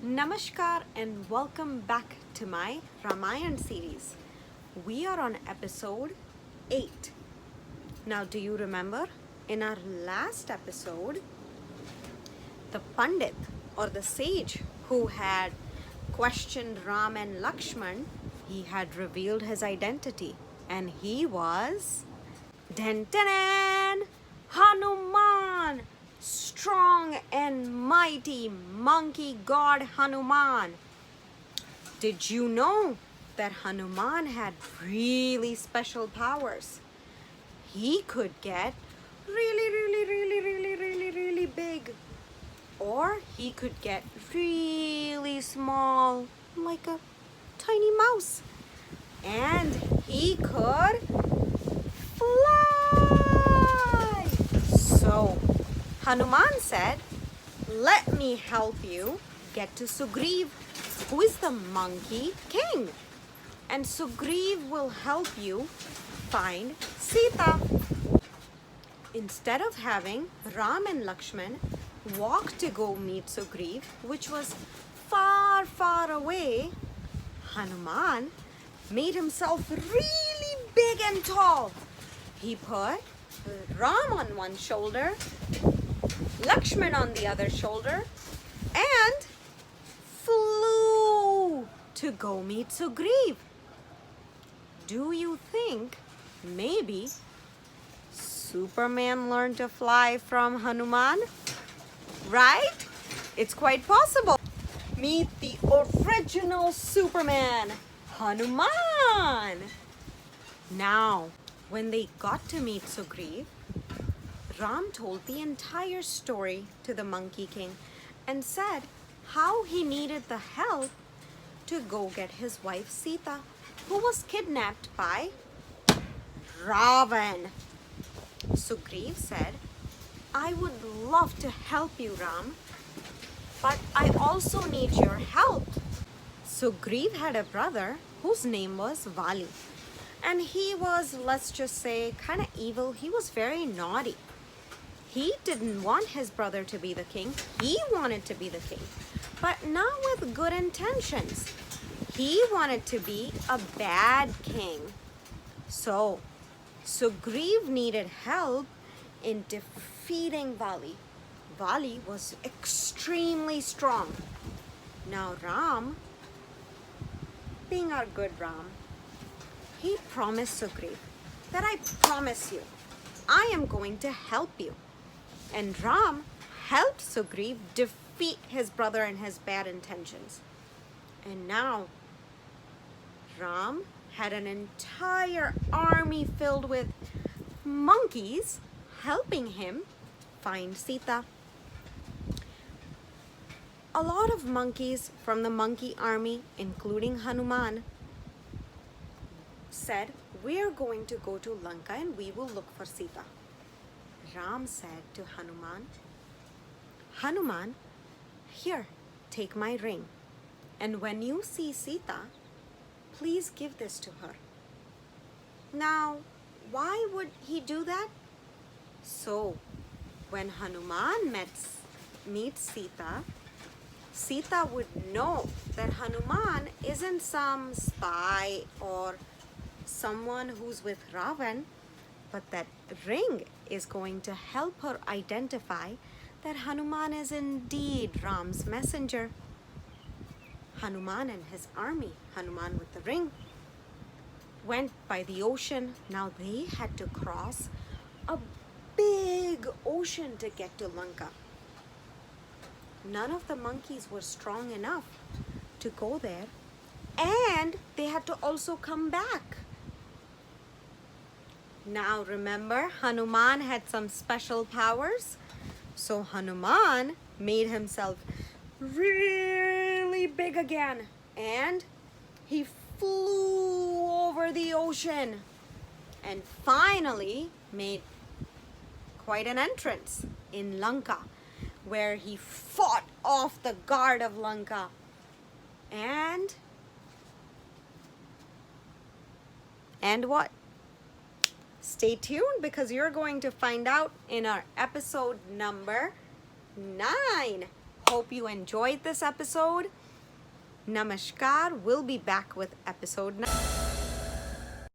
Namaskar and welcome back to my Ramayana series. We are on episode 8. Now, do you remember in our last episode, the Pandit or the sage who had questioned Ram and Lakshman, he had revealed his identity and he was Hanuman, strong and mighty monkey god Hanuman. Did you know that Hanuman had really special powers? He could get really big, or he could get really small, like a tiny mouse. And he could fly. So Hanuman said, "Let me help you get to Sugreeva, who is the monkey king. And Sugreeva will help you find Sita." Instead of having Ram and Lakshman walk to go meet Sugreeva, which was far away, Hanuman made himself really big and tall. He put Ram on one shoulder, Lakshman on the other shoulder, and flew to go meet Sugreeva. Do you think maybe Superman learned to fly from Hanuman? Right? It's quite possible. Meet the original Superman, Hanuman. Now, when they got to meet Sugreeva, Ram told the entire story to the Monkey King and said how he needed the help to go get his wife Sita, who was kidnapped by Ravana. Sugreeva said, "I would love to help you, Ram, but I also need your help." Sugreeva had a brother whose name was Vaali, and he was, let's just say, kind of evil. He was very naughty. He didn't want his brother to be the king. He wanted to be the king, but not with good intentions. He wanted to be a bad king. So Sugreeva needed help in defeating Vaali. Vaali was extremely strong. Now Ram, being our good Ram, he promised Sugreeva that, "I promise you, I am going to help you." And Ram helped Sugreeva defeat his brother and his bad intentions. And now Ram had an entire army filled with monkeys helping him find Sita. A lot of monkeys from the monkey army, including Hanuman, said, "We're going to go to Lanka and we will look for Sita." Ram said to Hanuman, "Hanuman, here, take my ring. And when you see Sita, please give this to her." Now, why would he do that? So, when Hanuman meets Sita, Sita would know that Hanuman isn't some spy or someone who's with Ravan, but that ring is going to help her identify that Hanuman is indeed Ram's messenger. Hanuman and his army, Hanuman with the ring, went by the ocean. Now they had to cross a big ocean to get to Lanka. None of the monkeys were strong enough to go there, and they had to also come back. Now remember, Hanuman had some special powers. So Hanuman made himself really big again, and he flew over the ocean and finally made quite an entrance in Lanka, where he fought off the guard of Lanka. And what? Stay tuned, because you're going to find out in our episode number 9. hope you enjoyed this episode. Namaskar. We'll be back with episode 9.